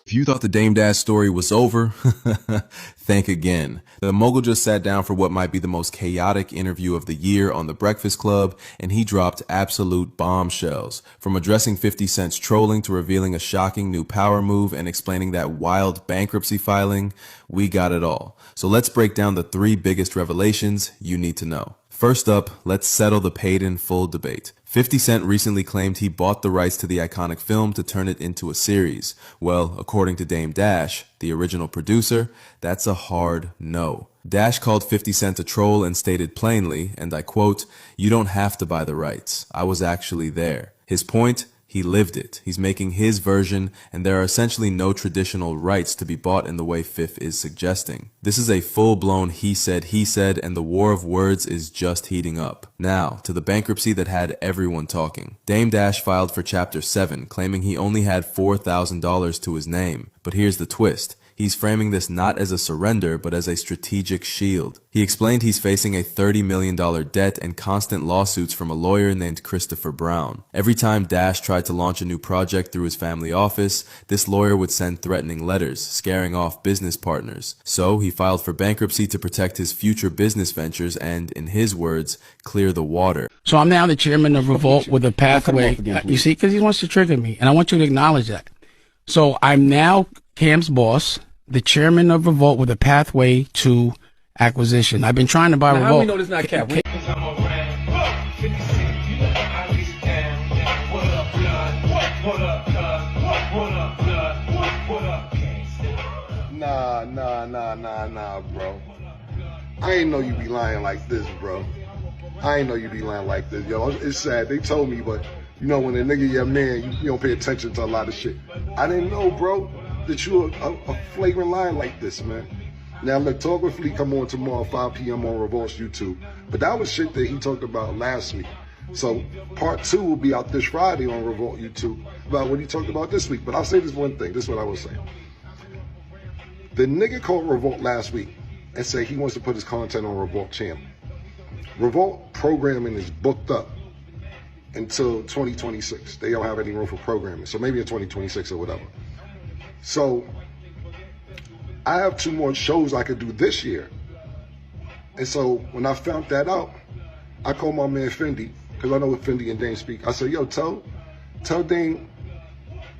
If you thought the Dame Dash story was over, think again. The mogul just sat down for what might be the most chaotic interview of the year on The Breakfast Club, and he dropped absolute bombshells. From addressing 50 Cent's trolling to revealing a shocking new power move and explaining that wild bankruptcy filing, we got it all. So let's break down the 3 biggest revelations you need to know. First up, let's settle the paid in full debate. 50 Cent recently claimed he bought the rights to the iconic film to turn it into a series. Well, according to Dame Dash, the original producer, that's a hard no. Dash called 50 Cent a troll and stated plainly, and I quote, "You don't have to buy the rights. I was actually there." His point? He lived it. He's making his version, and there are essentially no traditional rights to be bought in the way Fifth is suggesting. This is a full-blown he said, and the war of words is just heating up. Now, to the bankruptcy that had everyone talking. Dame Dash filed for Chapter 7, claiming he only had $4,000 to his name. But here's the twist. He's framing this not as a surrender, but as a strategic shield. He explained he's facing a $30 million debt and constant lawsuits from a lawyer named Christopher Brown. Every time Dash tried to launch a new project through his family office, this lawyer would send threatening letters, scaring off business partners. So he filed for bankruptcy to protect his future business ventures and, in his words, clear the water. So I'm now the chairman of Revolt with a pathway. You see, because he wants to trigger me, and I want you to acknowledge that. So I'm now Cam's boss, the chairman of Revolt with a pathway to acquisition. I've been trying to buy now, Revolt. How we know this not Cap? Nah, bro. I ain't know you be lying like this, bro. I ain't know you be lying like this, yo. It's sad. They told me, but you know, when a nigga your man, you don't pay attention to a lot of shit. I didn't know, bro, that you a flagrant liar like this, man. Now, look, Talk with Fleet come on tomorrow, 5 p.m. on Revolt's YouTube. But that was shit that he talked about last week. So part 2 will be out this Friday on Revolt YouTube about what he talked about this week. But I'll say this one thing. This is what I will say. The nigga called Revolt last week and said he wants to put his content on Revolt channel. Revolt programming is booked up until 2026. They don't have any room for programming. So maybe in 2026 or whatever. So I have 2 more shows I could do this year. And so when I found that out, I called my man Fendi, because I know what Fendi and Dame speak. I said, yo, tell Dame,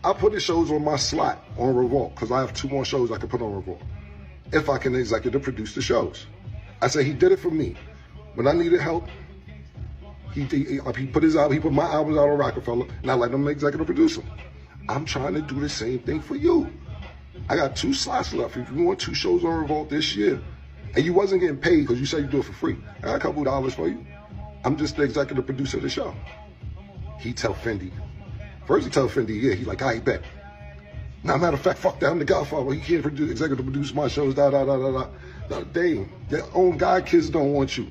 I put his shows on my slot on Revolt, because I have 2 more shows I can put on Revolt, if I can executive produce the shows. I said, he did it for me. When I needed help, he put my albums out on Rockefeller, and I let him executive produce them. I'm trying to do the same thing for you. I got 2 slots left. If you want 2 shows on Revolt this year, and you wasn't getting paid because you said you do it for free, I got a couple dollars for you. I'm just the executive producer of the show. He tell Fendi. First he tell Fendi, yeah, he like, I ain't bet. Now, matter of fact, fuck that, I'm the Godfather. He can't executive produce my shows, Now, Dame, your own god kids don't want you.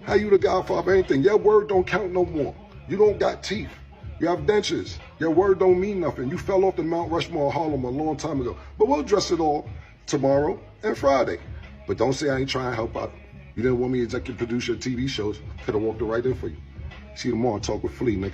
How you the Godfather, anything? Your word don't count no more. You don't got teeth. You have dentures. Your word don't mean nothing. You fell off the Mount Rushmore of Harlem a long time ago. But we'll address it all tomorrow and Friday. But don't say I ain't trying to help out. You didn't want me to executive produce your TV shows. Could have walked it right in for you. See you tomorrow. Talk with Flea, nigga.